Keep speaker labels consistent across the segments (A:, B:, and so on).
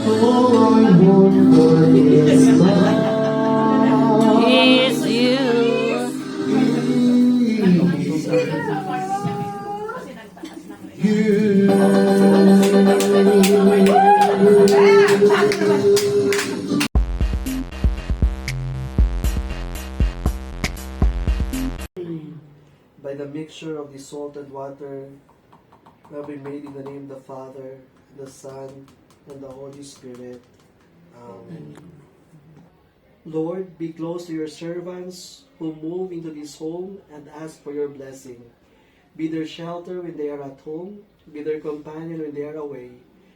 A: All I want for this love
B: Is you.
C: By the mixture of the salted water, have we made in the name of the Father, the Son, and the Holy Spirit. Amen. Lord, be close to your servants who move into this home and ask for your blessing. Be their shelter when they are at home, be their companion when they are away,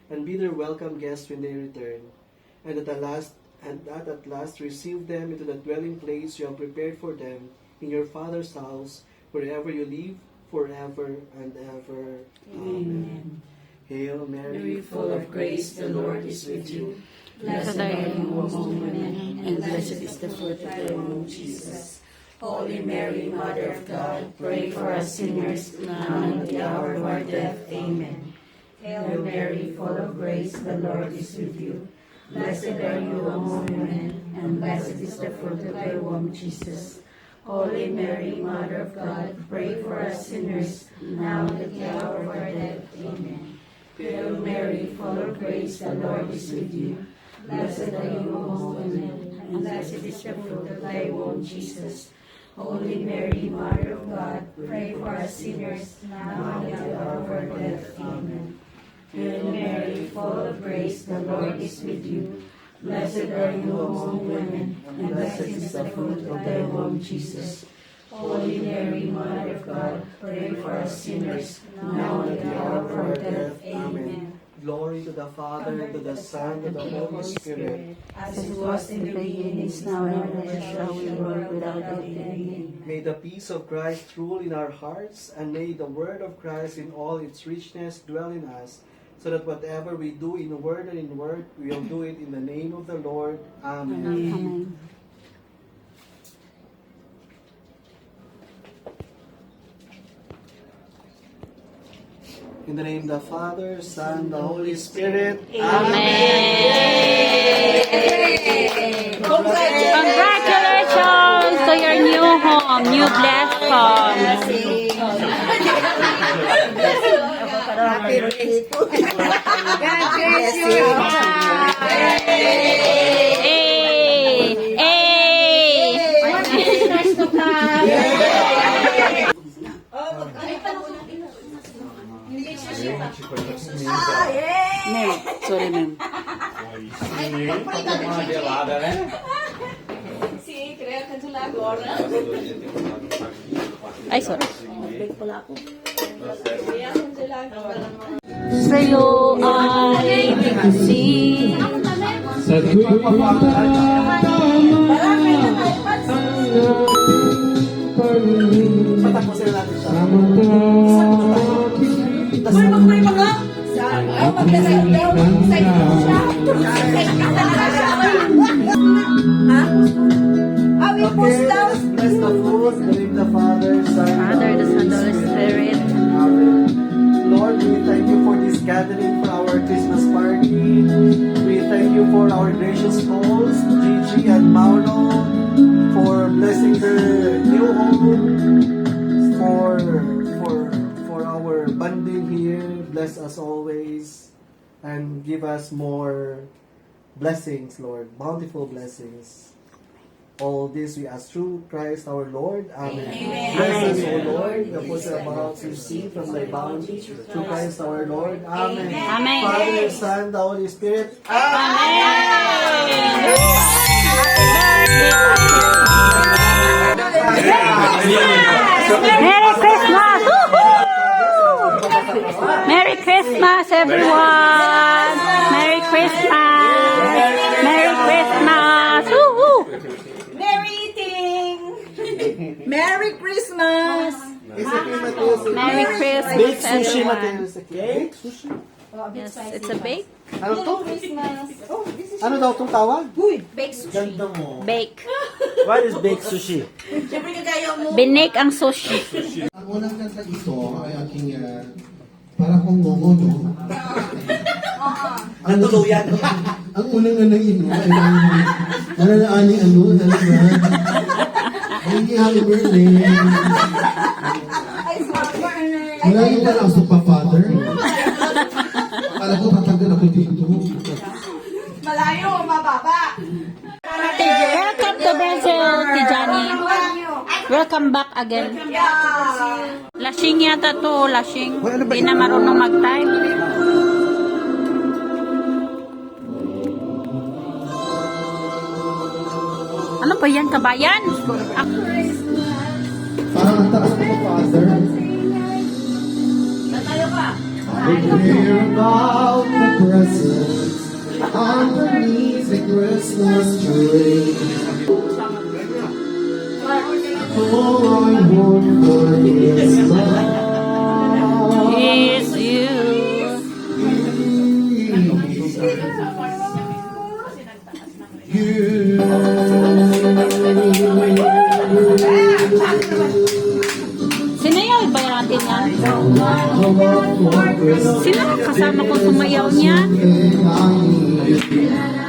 C: and be their welcome guest when they return. And at last receive them into the dwelling place you have prepared for them in your Father's house, wherever you live, forever and ever. Amen. Hail Mary, full of grace, the Lord is with you.
B: Blessed are you among women,
D: and blessed is the fruit of thy womb, Jesus. Holy Mary, Mother of God, pray for us sinners, now and at the hour of our death. Amen. Hail Mary, full of grace, the Lord is with you. Blessed are you among women, and blessed is the fruit of thy womb, Jesus. Holy Mary, Mother of God, pray for us sinners, now and at the hour of our death. Amen. Hail Mary, full of grace, the Lord is with you. Blessed are you among women, and blessed is the fruit of thy womb, Jesus. Holy Mary, Mother of God, pray for us sinners, now and at the hour of our death. Amen. Hail Mary, full of grace, the Lord is with you. Blessed are you among women, and blessed is the fruit of thy womb, Jesus. Holy Mary, Mother of God, pray for us sinners, now and at the hour of our death. Amen.
C: Glory to the Father, to the Son, and to the Holy Spirit.
D: As it was in the beginning, is now, and ever shall be, world without end. Amen.
C: May the peace of Christ rule in our hearts, and may the word of Christ in all its richness dwell in us, so that whatever we do in word and in word, we will do it in the name of the Lord. Amen.
B: Amen.
C: In the name of the Father, Son, the Holy Spirit.
B: Amen. Congratulations to your new home, new blessed home.
D: Sorry, ma'am.
B: Ay, sorry. Sa'yo ay ibigsin.
A: sa tuwing
C: Patapusin natin siya. Bless the food, in the name of the Father, Son,
B: Father, the Son, the Holy Spirit.
C: Amen. Lord, we thank you for this gathering for our Christmas party. We thank you for our gracious souls, Gigi and Mauro, for blessing their new home, for our bonding here. Bless us always and give us more blessings, Lord, bountiful blessings. All this we ask through Christ our Lord. Amen. Bless us, O Lord, the foods are about to receive from thy bounty. Through Christ our Lord. Amen.
B: Amen.
C: Father, Son, the Holy Spirit.
B: Merry Christmas! Woohoo! Merry Christmas, everyone! Merry Christmas! Merry Christmas! Woohoo!
E: Merry eating! Merry Christmas!
B: Merry Christmas,
C: Bake sushi,
B: everyone.
C: Mateus. Bake sushi?
B: Yes, it's a bake.
C: Ano to?
E: Christmas! Oh, this is
C: Ano daw itong tawag?
E: baked sushi.
B: Bake.
A: What is baked sushi?
E: Siyempre kagaya mo.
B: Binake ang sushi.
A: Ang unang kanta ito ay aking para kong momo, no?
F: Natuluyan.
A: Ang unang nga nang ino, nananaani halaga. Ay, happy birthday. Malayo ka lang sa pa-father. Akala ko tatagal ako dito.
E: Malayo, mababa.
B: Welcome to Brazil, Tijani. Welcome back again.
E: Yeah.
B: Lashing yata to, lashing. Hindi na marunong mag-type. Ano ba yan, kabayan? Ah,
A: Parang ang taas ko pa-father. We hear about the presents underneath the Christmas tree. All I want for Christmas
B: is you. Sino yung iba natin yan? Sino ang kasama ko sumayaw niya?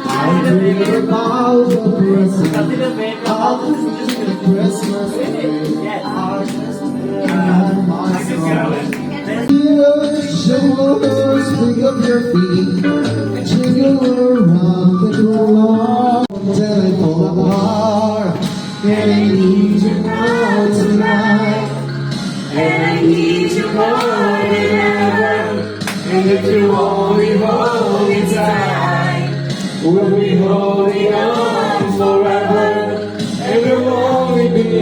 A: I hear about the presents underneath the Christmas tree. I just and my song. Jingle, swing up your feet, jingle around the clock till I fall apart. And I need you now tonight, and I need you more than ever. And if you only hold me tight, we'll be holding on forever, and we'll only be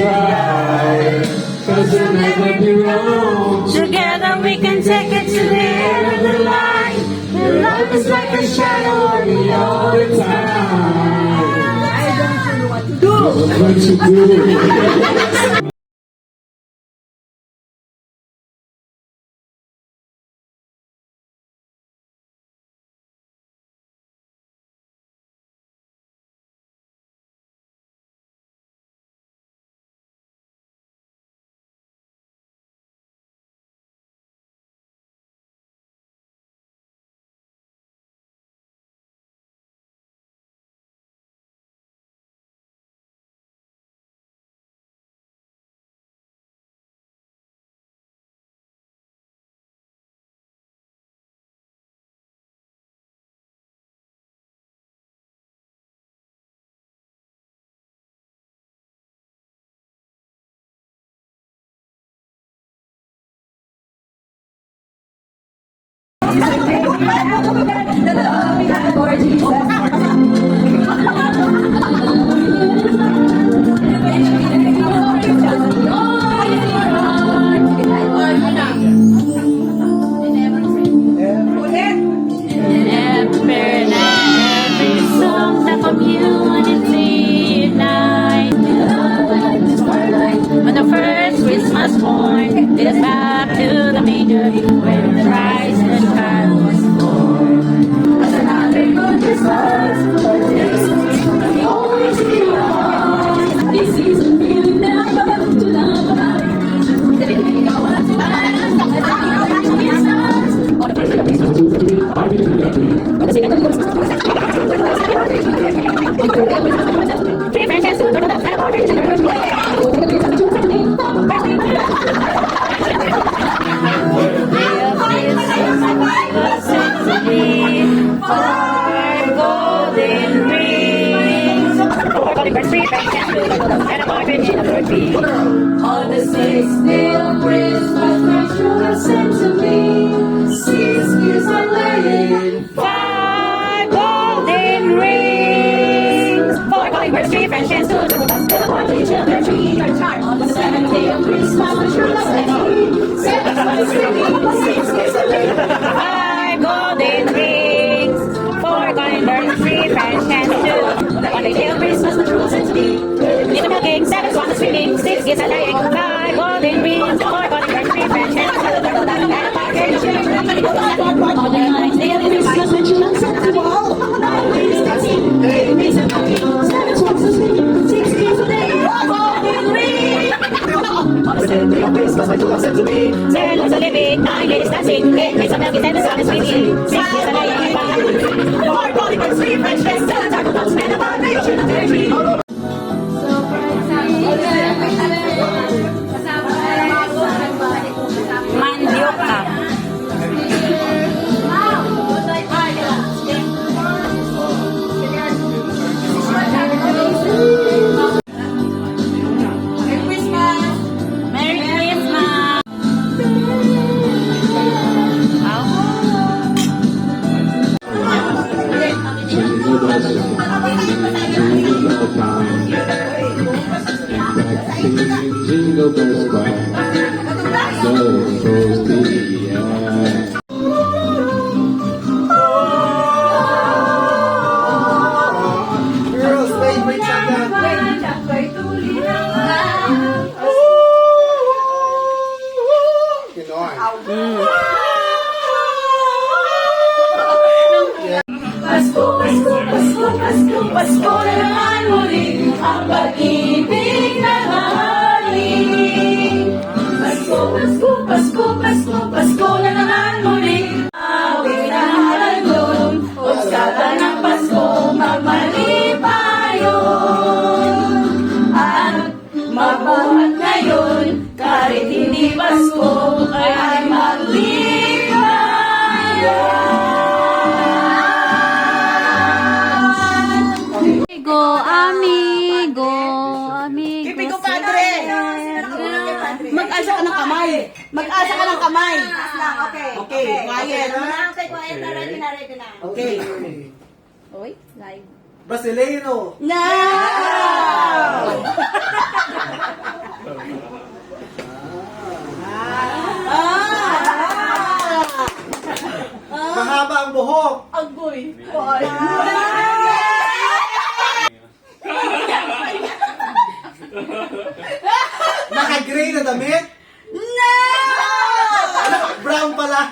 A: right. 'Cause you'll never be wrong.
B: Together we can take it to the end of the line.
A: Your love is like a shadow on me all the time.
E: I don't know what to do.
A: What you do?
B: Every song the community night. When the first Christmas morn is back to the manger where the Christ and child was born. As another good Christmas, always be wrong. This is a feeling that I'm about to love. On the sixth day of Christmas, my children sent to me 6 years of laying 5 golden rings. 4 calling birds, 3 French hens, 2 turtle doves, 2 partridge in their tree. On the 7th day of Christmas, my children sent to me 7 golden rings, 6 years of laying 5 golden rings. 4 calling birds, 3 French hens, 2 on the day of Christmas, my children sent to me. In the milking, 7 swans swimming, 6 geese a-laying, 5 golden rings, 4 golden birds, 3 French hens, 2 turtle doves, and a partridge in a tree. On the 9th day of Christmas, my children sent to me 9 geese dancing, 8 geese a-milking, 7 swans swimming, 6 geese a-laying, 5 golden rings. On the 7th day of Christmas, my children sent to me 7 lords a-living, 9 ladies dancing, 8 maids a-milking, 10 the sun is swinging, 6 geese a-laying, Pasko na naman muli ang pag-ibig na mahali. Pasko, Pasko, Pasko, Pasko, Pasko na naman muli. Awit na halandon, ugsata ng Pasko, magmalipayon. At mabuhat ngayon, kahit hindi Pasko, ay maglipayon.
D: Amigo, amigo.
E: Pipigo padre. Mag-asa ka ng kamay. Mag-asa ka ng kamay. Okay. Okay. Quiet.
B: Okay, quiet na, ready na.
C: Okay.
D: Oy, live.
C: Brasileiro.
E: No!
C: Mahaba ang buhok.
E: Agoy.
C: Naka-gray na damit.
E: No!
C: Brown pala.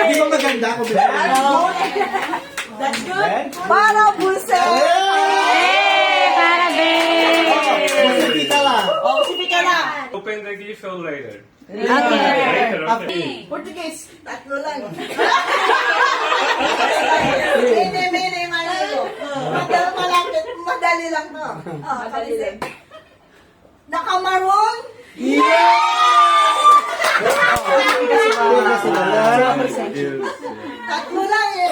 C: Di ba maganda ako ba?
E: That's good. Para bulse.
D: Para
C: Masipit ka lang.
E: Oh, sipi ka na.
F: Open the gift later.
D: Okay.
F: Later, okay.
E: Portuguese. Tatlo lang. Mini, Manilo. Madali lang to. Oh, madali. Nakamaroon? Tatlo lang eh.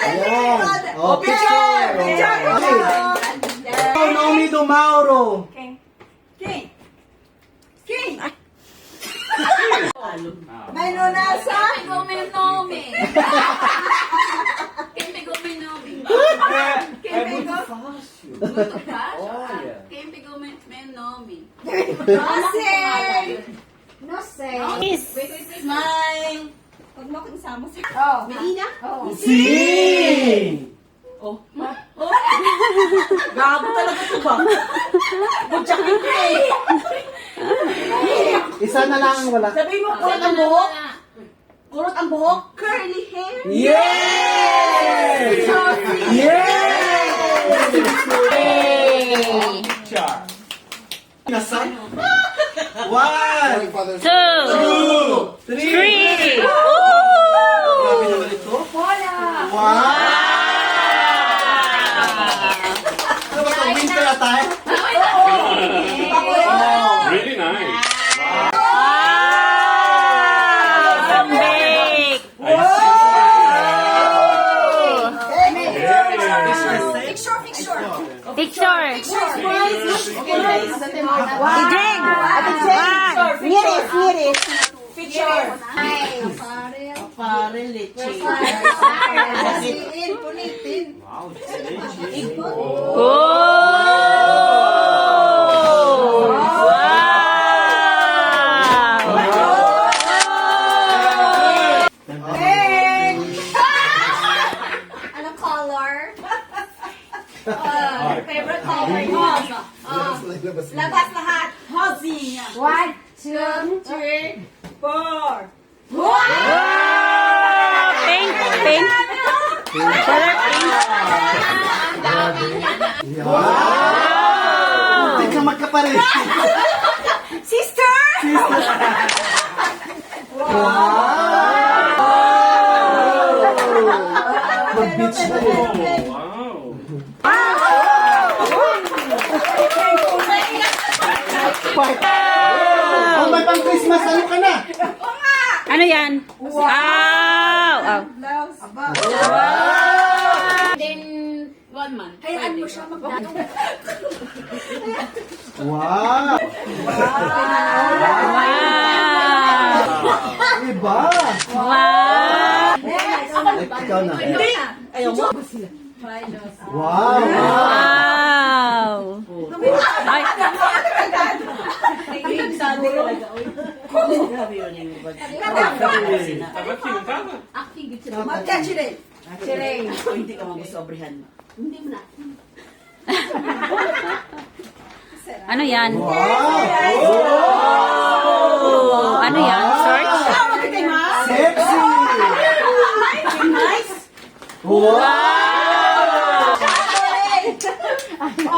C: Ayan. Oh,
E: Picture!
C: picture.
E: Picture!
C: Oh, Nomi do Mauro.
E: King! May nunasa?
B: Nomi. Kimpigo Minomi.
E: Kimpigo?
B: Kimpigo Minomi.
E: Nosing!
D: Kiss.
E: Smile! Huwag mo akong isama sa... Oh. Medina? Oh.
C: Sing!
E: Gago talaga ito ba? Butsakin ko eh.
C: Isa na lang ang wala.
E: Sabihin mo, kurot ang buhok? Kurot ang buhok? Curly hair?
C: Yay! Yay! Nasan? 1,
D: 2,
C: 3.
D: 3.
C: Grabe naman ito. Wow! Ano ba ito? Winter attire?
F: Really nice.
D: Big. Picture. Ijeng.
E: Miris. Picture. Pare leche. Punitin.
D: Oh! Wow!
B: Anong color? Favorite color mo?
E: Labas lahat. Housing.
B: 1, 2, 3.
E: 4.
D: Wow! Pink. Pink. Color pink.
C: Wow! Hindi ka magkapares.
E: Sister!
C: Mag-beach na yun.
F: Wow.
C: Oh, may pang Christmas. Ano ka na?
D: Ano yan? Wow!
B: Then, 1 month.
E: Hayaan mo siya magbago.
C: Wow!
D: Wow!
C: Iba!
D: Wow!
C: Ikaw na.
E: Ayaw mo.
C: Wow!
D: Wow! Ay,
E: Sabi ko talaga. Grabe yun yung
F: Dapat kinutama.
E: Magka-chirin. Chirin.
G: Hindi ka mag-sobrihan.
E: Hindi mo na.
D: ano yan?
C: Wow!
D: Oh,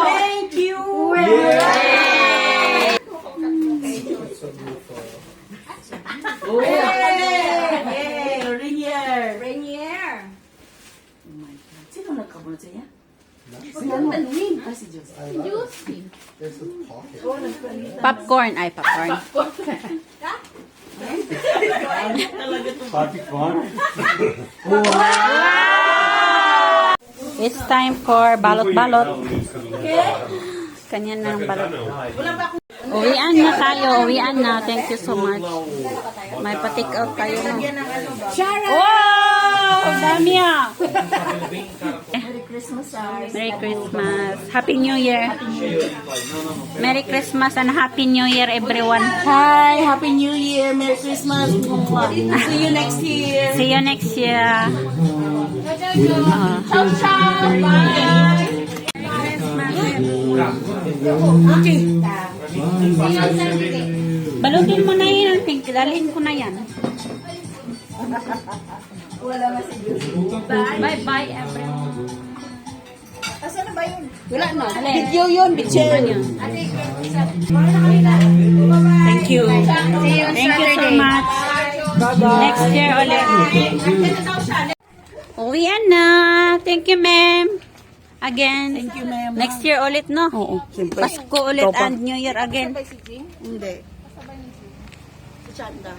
E: Thank you!
D: Yay! Rainier!
E: Rainier!
D: Sino nagkabunod sa iya?
A: There's the pocket.
B: Popcorn. Ay, popcorn.
F: Party fun.
B: It's time for balot-balot. Kanya na ng balot. Uwian na tayo. Uwian na. Thank you so much. May pa-take out tayo na. Wow! Dami ah! Merry Christmas. Happy New Year. Merry Christmas and Happy New Year, everyone.
D: Hi! Happy New Year! Merry Christmas! See you next year!
B: See you next year.
D: Ciao, ciao! Bye!
B: Balutin mo na yan. Dalhin ko na yan. Bye-bye, everyone.
E: Asan na ba yun?
D: Wala na.
B: Alin?
D: Video yun, video.
B: Thank you. Thank you so much. Next year ulit. Uwian na. Thank you, ma'am. Again.
D: Thank you, ma'am.
B: Next year ulit, no?
D: Oo, siyempre.
B: Pasko ulit and New Year again.
D: Hindi. Chanda.